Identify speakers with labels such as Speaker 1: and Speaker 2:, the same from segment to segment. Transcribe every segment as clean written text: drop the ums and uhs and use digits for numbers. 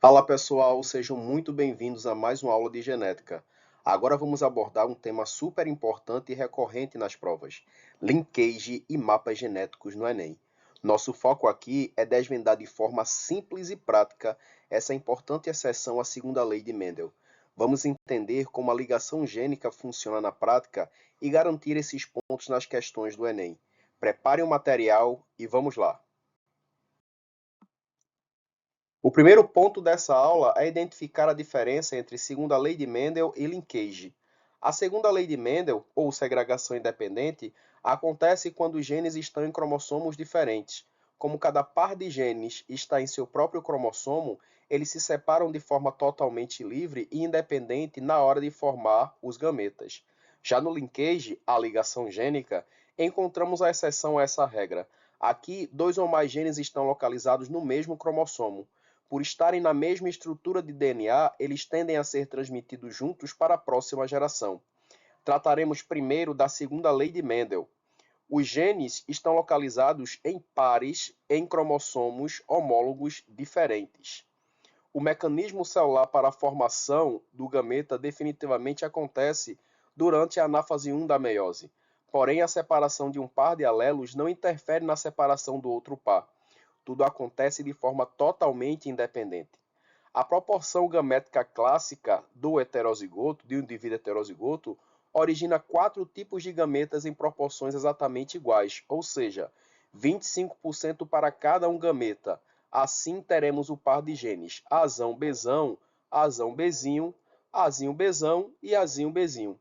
Speaker 1: Fala pessoal, sejam muito bem-vindos a mais uma aula de genética. Agora vamos abordar um tema super importante e recorrente nas provas: linkage e mapas genéticos no Enem. Nosso foco aqui é desvendar de forma simples e prática essa importante exceção à segunda lei de Mendel. Vamos entender como a ligação gênica funciona na prática e garantir esses pontos nas questões do Enem. Prepare o material e vamos lá! O primeiro ponto dessa aula é identificar a diferença entre segunda lei de Mendel e linkage. A segunda lei de Mendel, ou segregação independente, acontece quando os genes estão em cromossomos diferentes. Como cada par de genes está em seu próprio cromossomo, eles se separam de forma totalmente livre e independente na hora de formar os gametas. Já no linkage, a ligação gênica, encontramos a exceção a essa regra. Aqui, dois ou mais genes estão localizados no mesmo cromossomo. Por estarem na mesma estrutura de DNA, eles tendem a ser transmitidos juntos para a próxima geração. Trataremos primeiro da segunda lei de Mendel. Os genes estão localizados em pares em cromossomos homólogos diferentes. O mecanismo celular para a formação do gameta definitivamente acontece durante a anáfase 1 da meiose. Porém, a separação de um par de alelos não interfere na separação do outro par. Tudo acontece de forma totalmente independente. A proporção gamética clássica do heterozigoto, de um indivíduo heterozigoto, origina 4 tipos de gametas em proporções exatamente iguais, ou seja, 25% para cada um gameta. Assim teremos o par de genes Azão-Bezão, Azão-Bezinho, Azinho-Bezão e Azinho-Bezinho.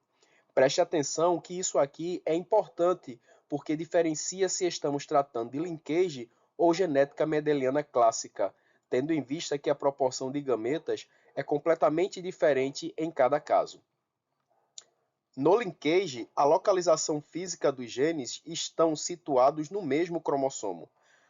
Speaker 1: Preste atenção que isso aqui é importante, porque diferencia se estamos tratando de linkage ou genética mendeliana clássica, tendo em vista que a proporção de gametas é completamente diferente em cada caso. No linkage, a localização física dos genes estão situados no mesmo cromossomo.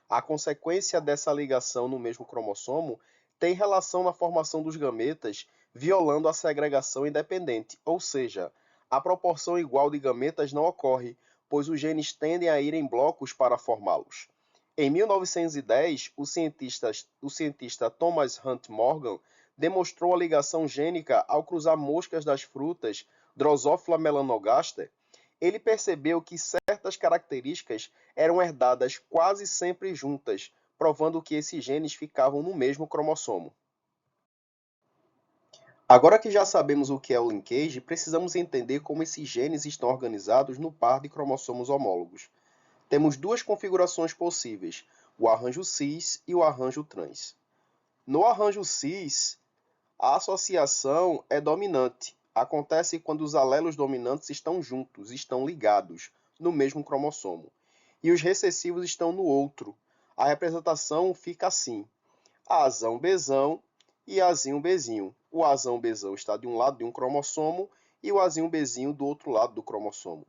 Speaker 1: A consequência dessa ligação no mesmo cromossomo tem relação na formação dos gametas, violando a segregação independente, ou seja, a proporção igual de gametas não ocorre, pois os genes tendem a ir em blocos para formá-los. Em 1910, o cientista Thomas Hunt Morgan demonstrou a ligação gênica ao cruzar moscas das frutas Drosophila melanogaster. Ele percebeu que certas características eram herdadas quase sempre juntas, provando que esses genes ficavam no mesmo cromossomo. Agora que já sabemos o que é o linkage, precisamos entender como esses genes estão organizados no par de cromossomos homólogos. Temos duas configurações possíveis, o arranjo cis e o arranjo trans. No arranjo cis, a associação é dominante. Acontece quando os alelos dominantes estão juntos, estão ligados, no mesmo cromossomo. E os recessivos estão no outro. A representação fica assim: Azão-Bezão e Azinho-Bezinho. O Azão-Bezão está de um lado de um cromossomo e o Azinho-Bezinho do outro lado do cromossomo.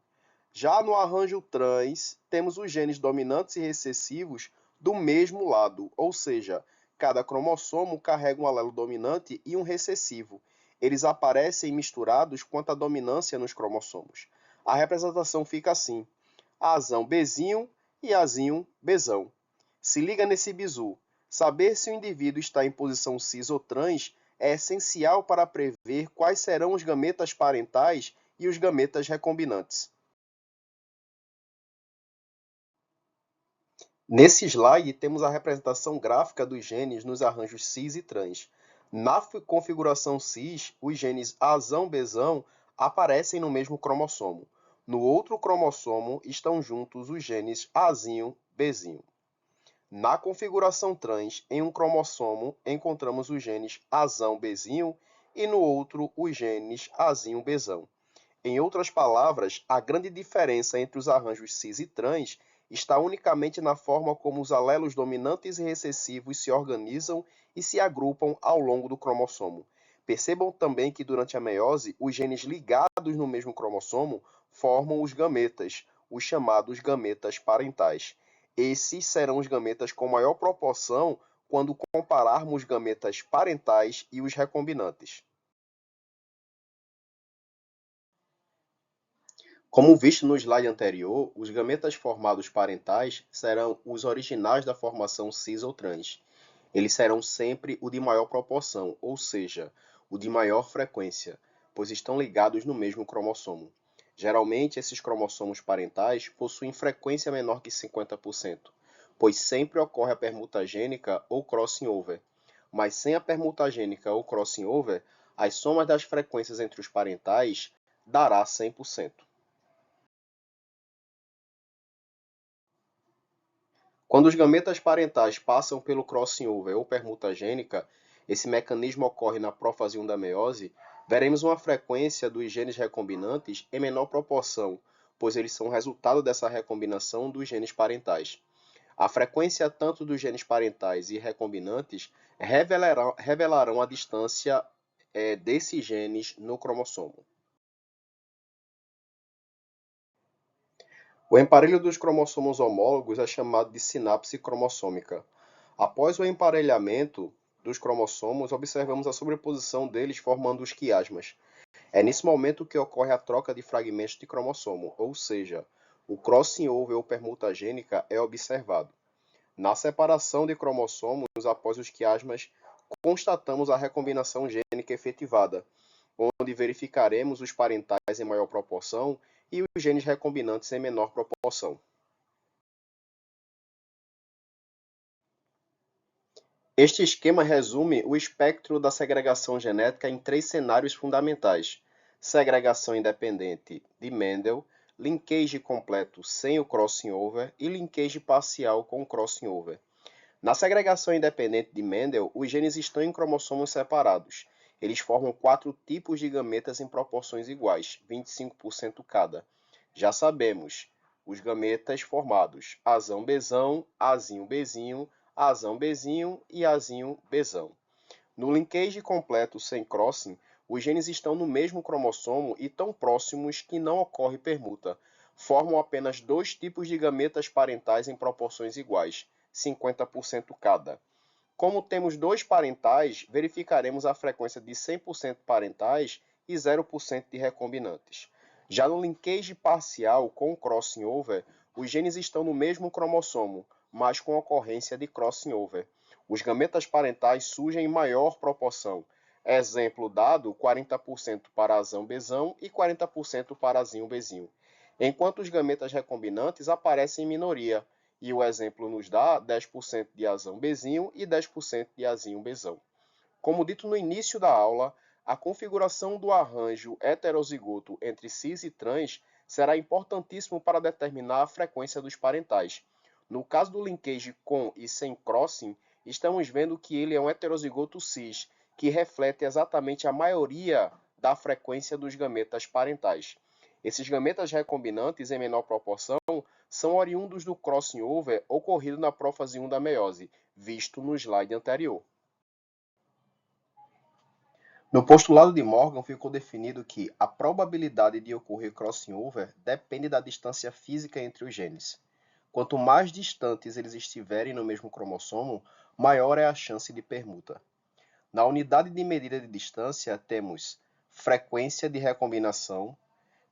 Speaker 1: Já no arranjo trans, temos os genes dominantes e recessivos do mesmo lado, ou seja, cada cromossomo carrega um alelo dominante e um recessivo. Eles aparecem misturados quanto à dominância nos cromossomos. A representação fica assim: Azão-Bezinho e Azinho-Bezão. Se liga nesse bizu. Saber se o indivíduo está em posição cis ou trans é essencial para prever quais serão os gametas parentais e os gametas recombinantes. Nesse slide, temos a representação gráfica dos genes nos arranjos cis e trans. Na configuração cis, os genes Azão-Bezão aparecem no mesmo cromossomo. No outro cromossomo estão juntos os genes Azinho-Bezinho. Na configuração trans, em um cromossomo, encontramos os genes Azão-Bezinho e no outro os genes Azinho-Bezão. Em outras palavras, a grande diferença entre os arranjos cis e trans está unicamente na forma como os alelos dominantes e recessivos se organizam e se agrupam ao longo do cromossomo. Percebam também que durante a meiose, os genes ligados no mesmo cromossomo formam os gametas, os chamados gametas parentais. Esses serão os gametas com maior proporção quando compararmos gametas parentais e os recombinantes. Como visto no slide anterior, os gametas formados parentais serão os originais da formação cis ou trans. Eles serão sempre o de maior proporção, ou seja, o de maior frequência, pois estão ligados no mesmo cromossomo. Geralmente, esses cromossomos parentais possuem frequência menor que 50%, pois sempre ocorre a permuta gênica ou crossing over. Mas sem a permuta gênica ou crossing over, as somas das frequências entre os parentais dará 100%. Quando os gametas parentais passam pelo crossing over ou permuta gênica, esse mecanismo ocorre na prófase 1 da meiose, veremos uma frequência dos genes recombinantes em menor proporção, pois eles são resultado dessa recombinação dos genes parentais. A frequência tanto dos genes parentais e recombinantes revelarão a distância desses genes no cromossomo. O emparelho dos cromossomos homólogos é chamado de sinapse cromossômica. Após o emparelhamento dos cromossomos, observamos a sobreposição deles formando os quiasmas. É nesse momento que ocorre a troca de fragmentos de cromossomo, ou seja, o crossing over ou permuta gênica é observado. Na separação de cromossomos após os quiasmas, constatamos a recombinação gênica efetivada, onde verificaremos os parentais em maior proporção e os genes recombinantes em menor proporção. Este esquema resume o espectro da segregação genética em três cenários fundamentais: segregação independente de Mendel, linkage completo sem o crossing over e linkage parcial com crossing over. Na segregação independente de Mendel, os genes estão em cromossomos separados. Eles formam 4 tipos de gametas em proporções iguais, 25% cada. Já sabemos, os gametas formados azão bezão, azinho bezinho, azão bezinho e azinho bezão. No linkage completo sem crossing, os genes estão no mesmo cromossomo e tão próximos que não ocorre permuta. Formam apenas 2 tipos de gametas parentais em proporções iguais, 50% cada. Como temos 2 parentais, verificaremos a frequência de 100% parentais e 0% de recombinantes. Já no linkage parcial com crossing over, os genes estão no mesmo cromossomo, mas com ocorrência de crossing over. Os gametas parentais surgem em maior proporção. Exemplo dado, 40% para azão bezão e 40% para azinho bezinho. Enquanto os gametas recombinantes aparecem em minoria, e o exemplo nos dá 10% de azão bezinho e 10% de azinho bezão. Como dito no início da aula, a configuração do arranjo heterozigoto entre cis e trans será importantíssimo para determinar a frequência dos parentais. No caso do linkage com e sem crossing, estamos vendo que ele é um heterozigoto cis, que reflete exatamente a maioria da frequência dos gametas parentais. Esses gametas recombinantes em menor proporção são oriundos do crossing over ocorrido na prófase 1 da meiose, visto no slide anterior. No postulado de Morgan ficou definido que a probabilidade de ocorrer crossing over depende da distância física entre os genes. Quanto mais distantes eles estiverem no mesmo cromossomo, maior é a chance de permuta. Na unidade de medida de distância, temos frequência de recombinação,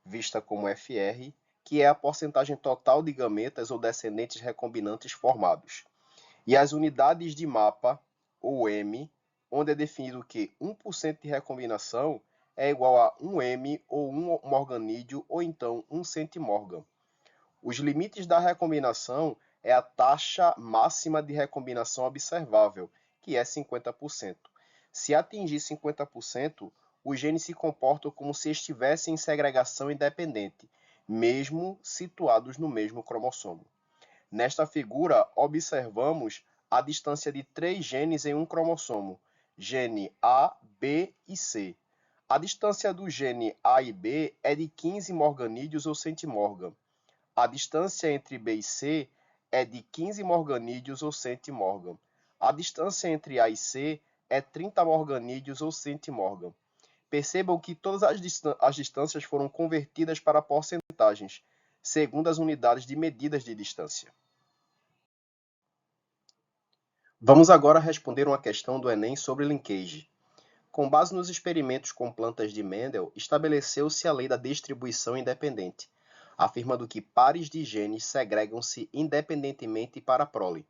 Speaker 1: vista como FR, que é a porcentagem total de gametas ou descendentes recombinantes formados. E as unidades de mapa, ou M, onde é definido que 1% de recombinação é igual a 1M ou 1 morganídeo ou então 1 centimorgan. Os limites da recombinação é a taxa máxima de recombinação observável, que é 50%. Se atingir 50%, os genes se comportam como se estivessem em segregação independente, mesmo situados no mesmo cromossomo. Nesta figura, observamos a distância de 3 genes em um cromossomo, gene A, B e C. A distância do gene A e B é de 15 morganídeos ou centimorgan. A distância entre B e C é de 15 morganídeos ou centimorgan. A distância entre A e C é 30 morganídeos ou centimorgan. Percebam que todas as distâncias foram convertidas para porcentagens, segundo as unidades de medidas de distância. Vamos agora responder uma questão do Enem sobre linkage. Com base nos experimentos com plantas de Mendel, estabeleceu-se a lei da distribuição independente, afirmando que pares de genes segregam-se independentemente para a prole.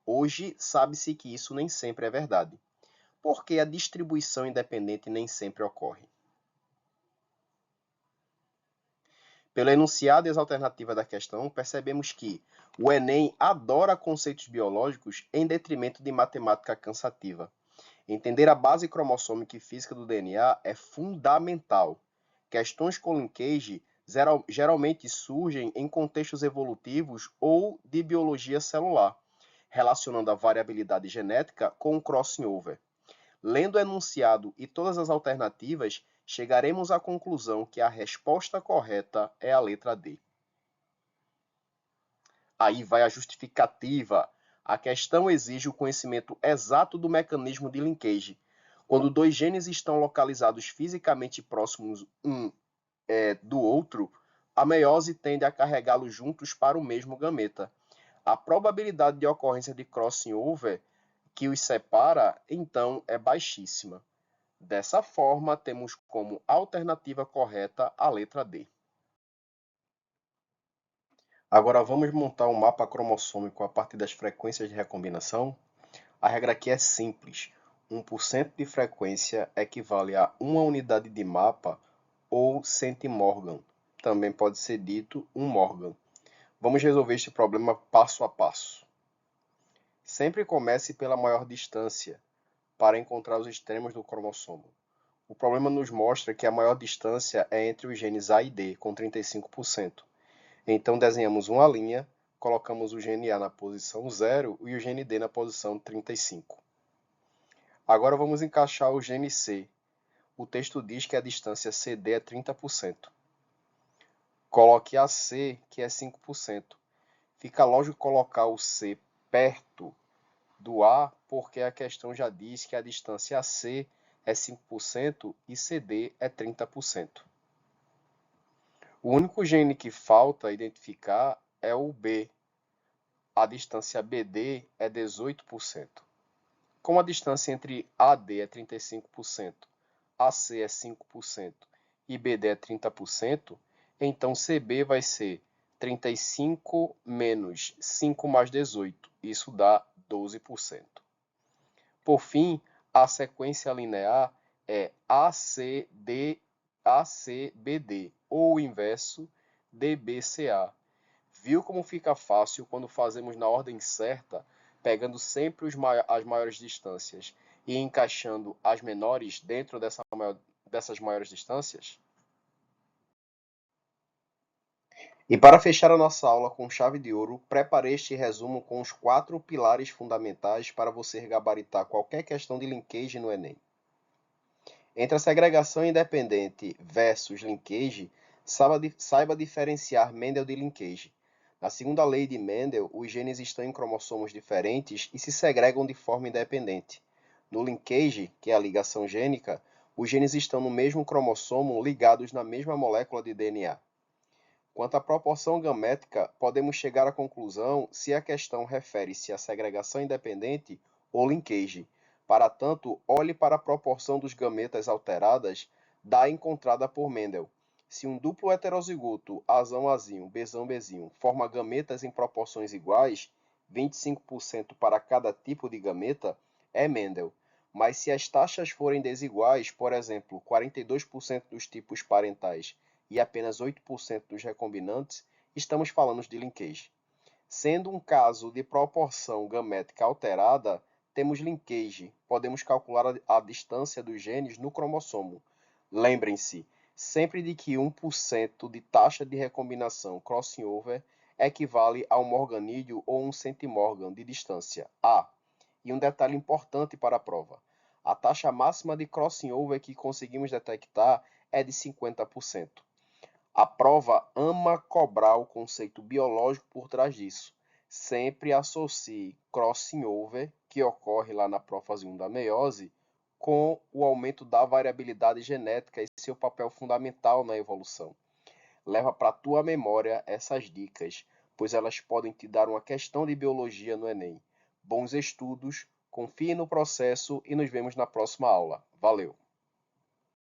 Speaker 1: Hoje, sabe-se que isso nem sempre é verdade, porque a distribuição independente nem sempre ocorre. Pelo enunciado e as alternativas da questão, percebemos que o Enem adora conceitos biológicos em detrimento de matemática cansativa. Entender a base cromossômica e física do DNA é fundamental. Questões com linkage geralmente surgem em contextos evolutivos ou de biologia celular, relacionando a variabilidade genética com o crossing over. Lendo o enunciado e todas as alternativas, chegaremos à conclusão que a resposta correta é a letra D. Aí vai a justificativa. A questão exige o conhecimento exato do mecanismo de linkage. Quando dois genes estão localizados fisicamente próximos do outro, a meiose tende a carregá-los juntos para o mesmo gameta. A probabilidade de ocorrência de crossing over que os separa, então, é baixíssima. Dessa forma, temos como alternativa correta a letra D. Agora vamos montar um mapa cromossômico a partir das frequências de recombinação? A regra aqui é simples. 1% de frequência equivale a uma unidade de mapa ou centimorgan. Também pode ser dito um morgan. Vamos resolver este problema passo a passo. Sempre comece pela maior distância para encontrar os extremos do cromossomo. O problema nos mostra que a maior distância é entre os genes A e D, com 35%. Então, desenhamos uma linha, colocamos o gene A na posição 0 e o gene D na posição 35. Agora vamos encaixar o gene C. O texto diz que a distância CD é 30%. Coloque AC, que é 5%. Fica lógico colocar o C perto do A, porque a questão já diz que a distância AC é 5% e CD é 30%. O único gene que falta identificar é o B. A distância BD é 18%. Como a distância entre AD é 35%, AC é 5% e BD é 30%, então CB vai ser 35 menos 5 mais 18. Isso dá 12%. Por fim, a sequência linear é ACBD, ou o inverso DBCA. Viu como fica fácil quando fazemos na ordem certa, pegando sempre as maiores distâncias e encaixando as menores dentro dessas maiores distâncias? E para fechar a nossa aula com chave de ouro, preparei este resumo com os 4 pilares fundamentais para você gabaritar qualquer questão de linkage no Enem. Entre a segregação independente versus linkage, saiba diferenciar Mendel de linkage. Na segunda lei de Mendel, os genes estão em cromossomos diferentes e se segregam de forma independente. No linkage, que é a ligação gênica, os genes estão no mesmo cromossomo ligados na mesma molécula de DNA. Quanto à proporção gamética, podemos chegar à conclusão se a questão refere-se à segregação independente ou linkage. Para tanto, olhe para a proporção dos gametas alteradas da encontrada por Mendel. Se um duplo heterozigoto Azão-Azinho, Bezão-Bezinho forma gametas em proporções iguais, 25% para cada tipo de gameta, é Mendel. Mas se as taxas forem desiguais, por exemplo, 42% dos tipos parentais e apenas 8% dos recombinantes, estamos falando de linkage. Sendo um caso de proporção gamética alterada, temos linkage. Podemos calcular a distância dos genes no cromossomo. Lembrem-se sempre de que 1% de taxa de recombinação crossing over equivale a um morganídeo ou um centimorgan de distância A. E um detalhe importante para a prova. A taxa máxima de crossing over que conseguimos detectar é de 50%. A prova ama cobrar o conceito biológico por trás disso. Sempre associe crossing over, que ocorre lá na prófase 1 da meiose, com o aumento da variabilidade genética e seu papel fundamental na evolução. Leva para a tua memória essas dicas, pois elas podem te dar uma questão de biologia no Enem. Bons estudos, confie no processo e nos vemos na próxima aula. Valeu!